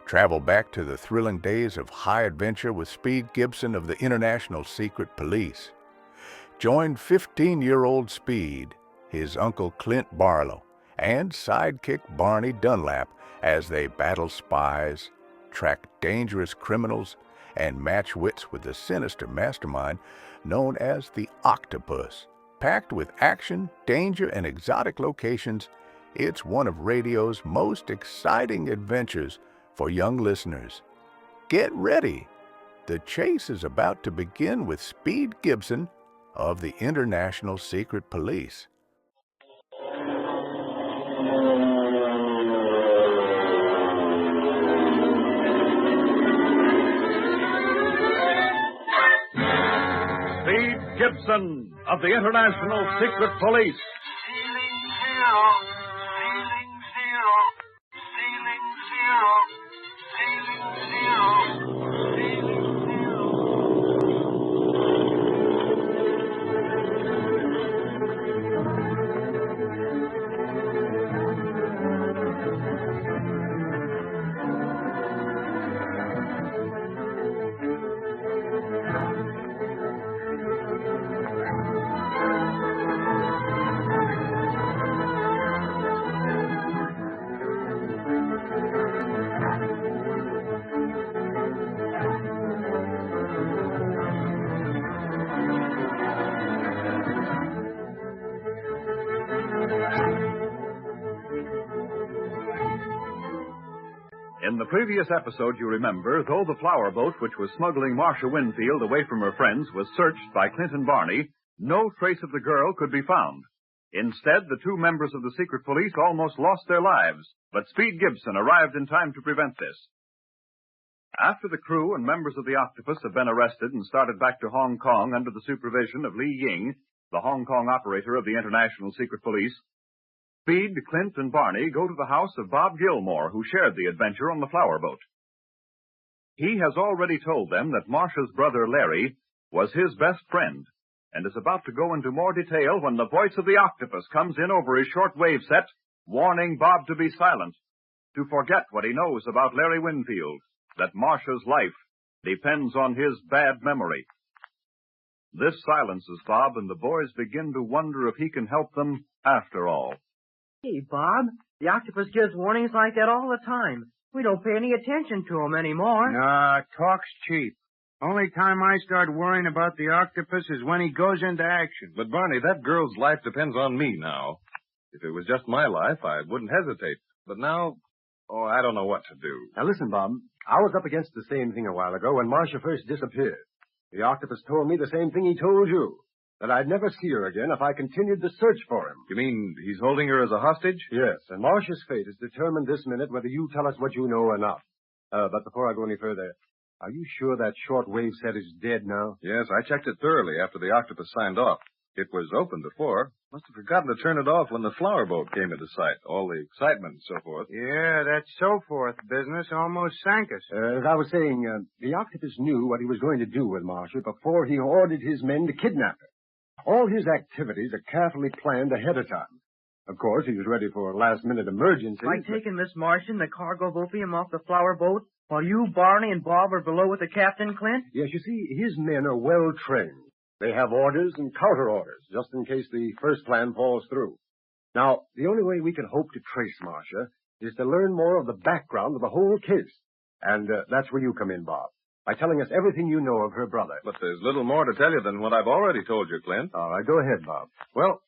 Travel back to the thrilling days of high adventure with Speed Gibson of the International Secret Police. Join 15-year-old Speed, his uncle Clint Barlow, and sidekick Barney Dunlap as they battle spies, track dangerous criminals, and match wits with the sinister mastermind known as the Octopus. Packed with action, danger, and exotic locations, it's one of radio's most exciting adventures for young listeners. Get ready! The chase is about to begin with Speed Gibson of the International Secret Police. Speed Gibson of the International Secret Police. In the previous episode, you remember, though the flower boat which was smuggling Marcia Winfield away from her friends was searched by Clint and Barney, no trace of the girl could be found. Instead, the two members of the secret police almost lost their lives, but Speed Gibson arrived in time to prevent this. After the crew and members of the Octopus have been arrested and started back to Hong Kong under the supervision of Li Ying, the Hong Kong operator of the International Secret Police, Speed, Clint, and Barney go to the house of Bob Gilmore, who shared the adventure on the flower boat. He has already told them that Marcia's brother Larry was his best friend, and is about to go into more detail when the voice of the Octopus comes in over his shortwave set, warning Bob to be silent, to forget what he knows about Larry Winfield, that Marcia's life depends on his bad memory. This silences Bob, and the boys begin to wonder if he can help them after all. Hey, Bob, the Octopus gives warnings like that all the time. We don't pay any attention to him anymore. Nah, talk's cheap. Only time I start worrying about the Octopus is when he goes into action. But, Barney, that girl's life depends on me now. If it was just my life, I wouldn't hesitate. But now, I don't know what to do. Now, listen, Bob. I was up against the same thing a while ago when Marcia first disappeared. The Octopus told me the same thing he told you, that I'd never see her again if I continued the search for him. You mean he's holding her as a hostage? Yes, and Marcia's fate is determined this minute whether you tell us what you know or not. But before I go any further, are you sure that shortwave set is dead now? Yes, I checked it thoroughly after the Octopus signed off. It was open before. Must have forgotten to turn it off when the flower boat came into sight. All the excitement and so forth. Yeah, that so forth business almost sank us. As I was saying, the Octopus knew what he was going to do with Marcia before he ordered his men to kidnap her. All his activities are carefully planned ahead of time. Of course, he was ready for last-minute emergencies. Like taking Miss Marcia and the cargo of opium off the flower boat while you, Barney, and Bob are below with the captain, Clint? Yes, you see, his men are well trained. They have orders and counter-orders, just in case the first plan falls through. Now, the only way we can hope to trace Marcia is to learn more of the background of the whole case. And that's where you come in, Bob, by telling us everything you know of her brother. But there's little more to tell you than what I've already told you, Clint. All right, go ahead, Bob. Well,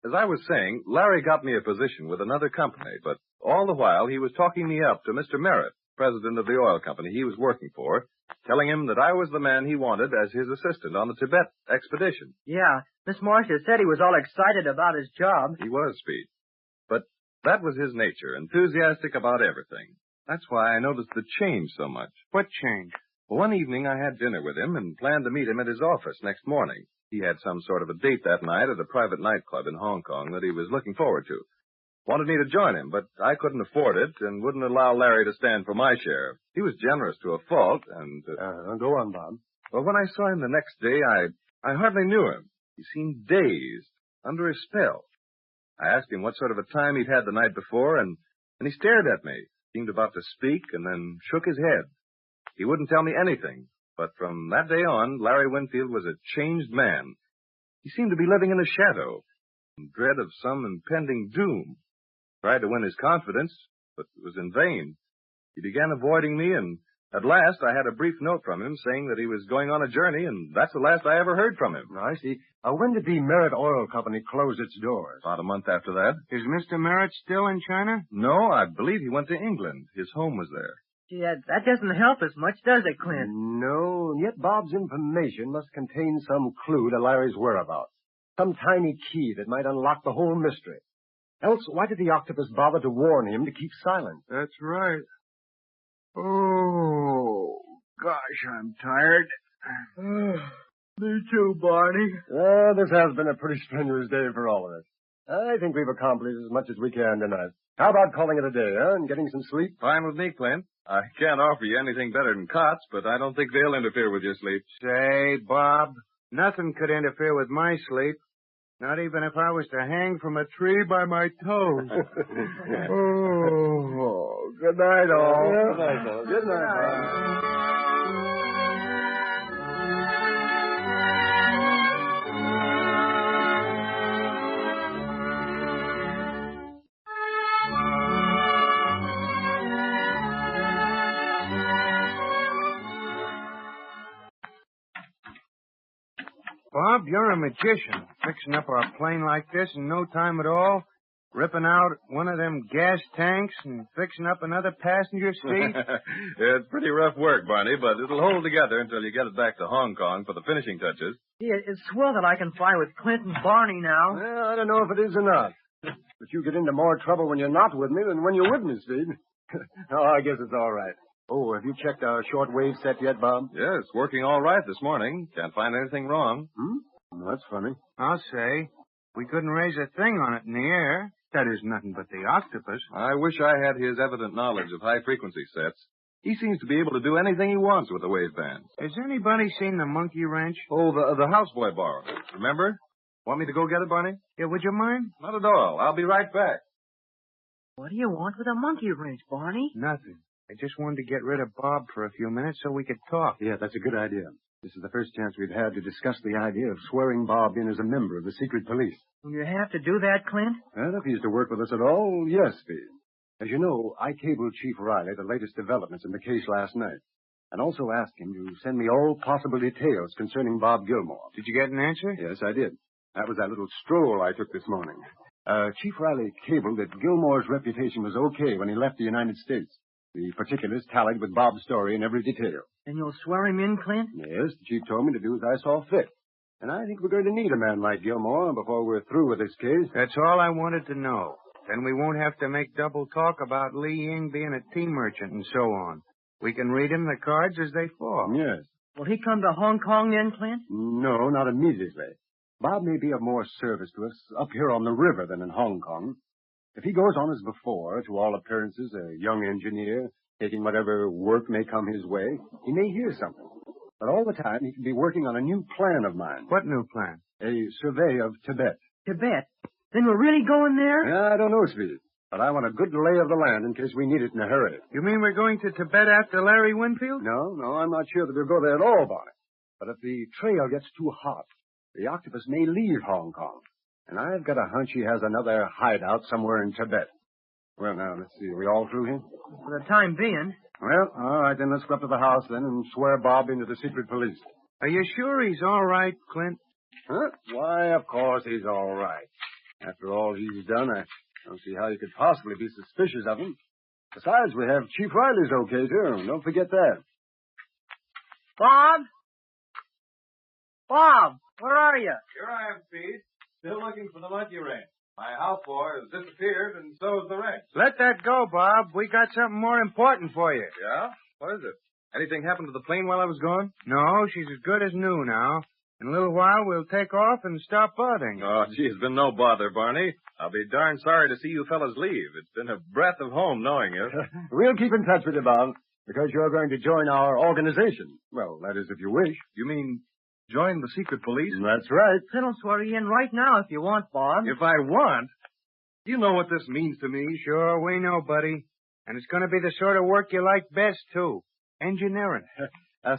as I was saying, Larry got me a position with another company, but all the while he was talking me up to Mr. Merritt, president of the oil company he was working for, telling him that I was the man he wanted as his assistant on the Tibet expedition. Yeah, Miss Marcia said he was all excited about his job. He was, Speed. But that was his nature, enthusiastic about everything. That's why I noticed the change so much. What change? Well, one evening I had dinner with him and planned to meet him at his office next morning. He had some sort of a date that night at a private nightclub in Hong Kong that he was looking forward to. Wanted me to join him, but I couldn't afford it and wouldn't allow Larry to stand for my share. He was generous to a fault, and... Go on, Bob. Well, when I saw him the next day, I hardly knew him. He seemed dazed, under a spell. I asked him what sort of a time he'd had the night before, and he stared at me, Seemed about to speak and then shook his head. He wouldn't tell me anything, but from that day on, Larry Winfield was a changed man. He seemed to be living in a shadow, in dread of some impending doom. Tried to win his confidence, but it was in vain. He began avoiding me, and at last I had a brief note from him saying that he was going on a journey, and that's the last I ever heard from him. I see. When did the Merritt Oil Company close its doors? About a month after that. Is Mr. Merritt still in China? No, I believe he went to England. His home was there. Gee, that doesn't help us much, does it, Clint? No, yet Bob's information must contain some clue to Larry's whereabouts. Some tiny key that might unlock the whole mystery. Else, why did the octopus bother to warn him to keep silent? That's right. Oh, gosh, I'm tired. Me too, Barney. This has been a pretty strenuous day for all of us. I think we've accomplished as much as we can tonight. How about calling it a day, and getting some sleep? Fine with me, Clint. I can't offer you anything better than cots, but I don't think they'll interfere with your sleep. Say, Bob, nothing could interfere with my sleep. Not even if I was to hang from a tree by my toes. Oh, good night, all. Good night, Bob. Good night, Bob. Bob, you're a magician. Fixing up our plane like this in no time at all. Ripping out one of them gas tanks and fixing up another passenger seat. It's pretty rough work, Barney, but it'll hold together until you get it back to Hong Kong for the finishing touches. Yeah, it's swell that I can fly with Clint and Barney now. Well, I don't know if it is enough. But you get into more trouble when you're not with me than when you're with me, Speed. Oh, I guess it's all right. Oh, have you checked our shortwave set yet, Bob? Yes, working all right this morning. Can't find anything wrong. Well, that's funny. I'll say. We couldn't raise a thing on it in the air. That is nothing but the octopus. I wish I had his evident knowledge of high-frequency sets. He seems to be able to do anything he wants with the wave bands. Has anybody seen the monkey wrench? Oh, the houseboy borrowed it. Remember? Want me to go get it, Barney? Yeah, would you mind? Not at all. I'll be right back. What do you want with a monkey wrench, Barney? Nothing. I just wanted to get rid of Bob for a few minutes so we could talk. Yeah, that's a good idea. This is the first chance we've had to discuss the idea of swearing Bob in as a member of the secret police. Will you have to do that, Clint? Well, if he's to work with us at all, yes, Speed. As you know, I cabled Chief Riley the latest developments in the case last night, and also asked him to send me all possible details concerning Bob Gilmore. Did you get an answer? Yes, I did. That was that little stroll I took this morning. Chief Riley cabled that Gilmore's reputation was okay when he left the United States. The particulars tallied with Bob's story in every detail. And you'll swear him in, Clint? Yes, the chief told me to do as I saw fit. And I think we're going to need a man like Gilmore before we're through with this case. That's all I wanted to know. Then we won't have to make double talk about Li Ying being a tea merchant and so on. We can read him the cards as they fall. Yes. Will he come to Hong Kong then, Clint? No, not immediately. Bob may be of more service to us up here on the river than in Hong Kong. If he goes on as before, to all appearances, a young engineer, taking whatever work may come his way, he may hear something. But all the time, he can be working on a new plan of mine. What new plan? A survey of Tibet. Tibet? Then we're really going there? I don't know, Speed. But I want a good lay of the land in case we need it in a hurry. You mean we're going to Tibet after Larry Winfield? No, I'm not sure that we'll go there at all, Barney. But if the trail gets too hot, the octopus may leave Hong Kong. And I've got a hunch he has another hideout somewhere in Tibet. Well, now, let's see. Are we all through here? For the time being. Well, all right, then let's go up to the house then and swear Bob into the secret police. Are you sure he's all right, Clint? Huh? Why, of course he's all right. After all he's done, I don't see how you could possibly be suspicious of him. Besides, we have Chief Riley's okay, too. Don't forget that. Bob? Bob, where are you? Here I am, Speed. Still looking for the monkey wrench. My houseboy has disappeared, and so's the wrench. Let that go, Bob. We got something more important for you. Yeah? What is it? Anything happened to the plane while I was gone? No, she's as good as new now. In a little while, we'll take off and stop bothering. Oh, gee, it's been no bother, Barney. I'll be darn sorry to see you fellas leave. It's been a breath of home knowing you. We'll keep in touch with you, Bob, because you're going to join our organization. Well, that is if you wish. You mean join the secret police? That's right. Then I'll swear you in right now if you want, Bob. If I want? You know what this means to me. Sure, we know, buddy. And it's going to be the sort of work you like best, too. Engineering.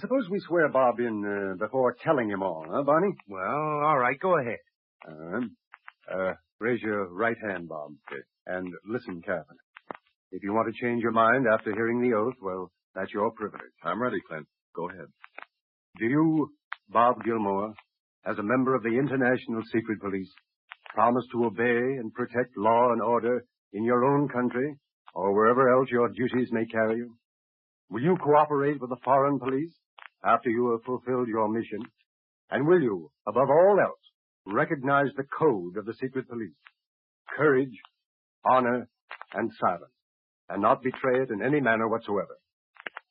Suppose we swear Bob in before telling him all, huh, Barney? Well, all right, go ahead. Raise your right hand, Bob. Okay. And listen carefully. If you want to change your mind after hearing the oath, well, that's your privilege. I'm ready, Clint. Go ahead. Do you, Bob Gilmore, as a member of the International Secret Police, promise to obey and protect law and order in your own country or wherever else your duties may carry you? Will you cooperate with the foreign police after you have fulfilled your mission? And will you, above all else, recognize the code of the secret police? Courage, honor, and silence, and not betray it in any manner whatsoever.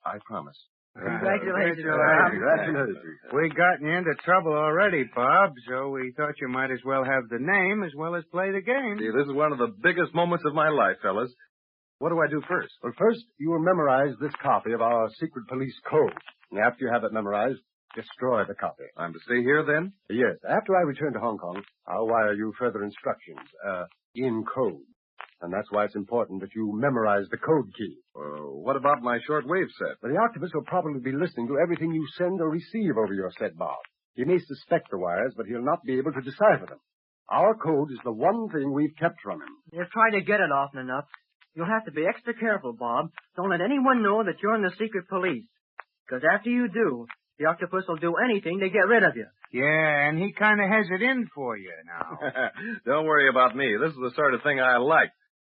I promise. Congratulations. Congratulations. We gotten you into trouble already, Bob, so we thought you might as well have the name as well as play the game. See, this is one of the biggest moments of my life, fellas. What do I do first? Well, first, you will memorize this copy of our secret police code. And after you have it memorized, destroy the copy. I'm to stay here, then? Yes. After I return to Hong Kong, I'll wire you further instructions, in code. And that's why it's important that you memorize the code key. What about my shortwave set? Well, the octopus will probably be listening to everything you send or receive over your set, Bob. He may suspect the wires, but he'll not be able to decipher them. Our code is the one thing we've kept from him. You've tried to get it often enough. You'll have to be extra careful, Bob. Don't let anyone know that you're in the secret police. Because after you do, the octopus will do anything to get rid of you. Yeah, and he kind of has it in for you now. Don't worry about me. This is the sort of thing I like.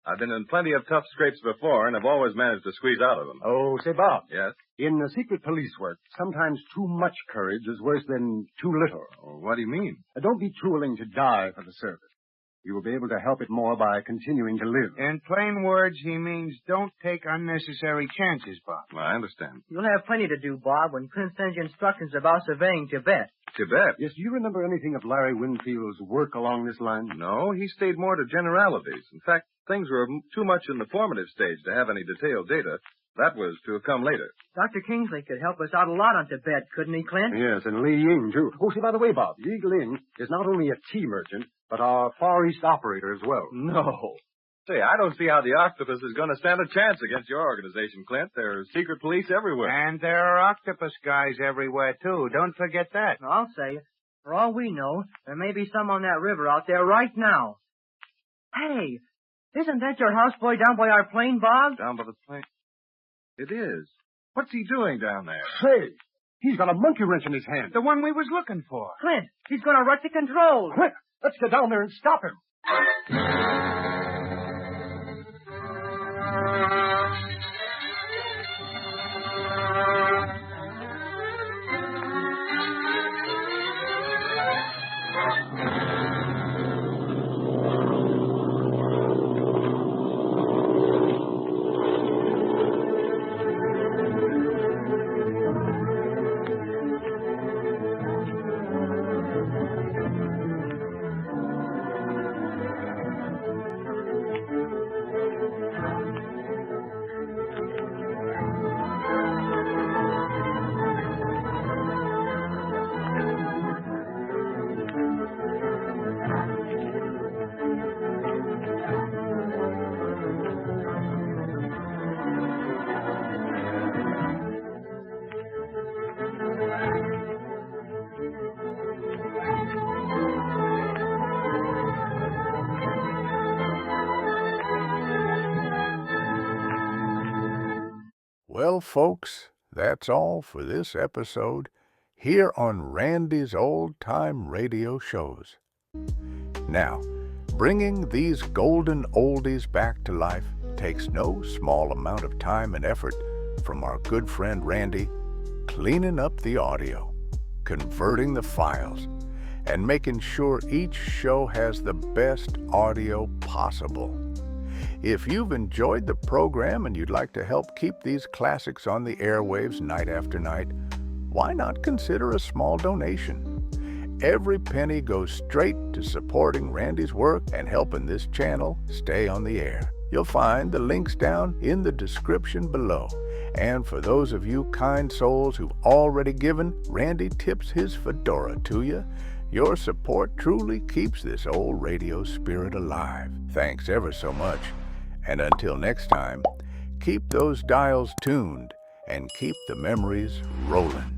I've been in plenty of tough scrapes before, and have always managed to squeeze out of them. Oh, say, Bob. Yes? In secret police work, sometimes too much courage is worse than too little. What do you mean? Don't be too willing to die for the service. You will be able to help it more by continuing to live. In plain words, he means don't take unnecessary chances, Bob. I understand. You'll have plenty to do, Bob, when Clint sends you instructions about surveying Tibet. Tibet? Yes, do you remember anything of Larry Winfield's work along this line? No, he stayed more to generalities. In fact, things were too much in the formative stage to have any detailed data. That was to have come later. Dr. Kingsley could help us out a lot on Tibet, couldn't he, Clint? Yes, and Li Ying, too. Oh, see, by the way, Bob, Li Ling is not only a tea merchant, but our Far East operator as well. No. Say, I don't see how the octopus is going to stand a chance against your organization, Clint. There are secret police everywhere. And there are octopus guys everywhere, too. Don't forget that. I'll say, for all we know, there may be some on that river out there right now. Hey, isn't that your houseboy down by our plane, Bob? Down by the plane? It is. What's he doing down there? Say, he's got a monkey wrench in his hand. The one we was looking for. Clint, he's going to rush the controls. Quick, let's get down there and stop him. Well, folks, that's all for this episode here on Randy's Old Time Radio Shows. Now, bringing these golden oldies back to life takes no small amount of time and effort from our good friend Randy, cleaning up the audio, converting the files, and making sure each show has the best audio possible. If you've enjoyed the program and you'd like to help keep these classics on the airwaves night after night, why not consider a small donation? Every penny goes straight to supporting Randy's work and helping this channel stay on the air. You'll find the links down in the description below. And for those of you kind souls who've already given, Randy tips his fedora to you. Your support truly keeps this old radio spirit alive. Thanks ever so much. And until next time, Keep those dials tuned and keep the memories rolling.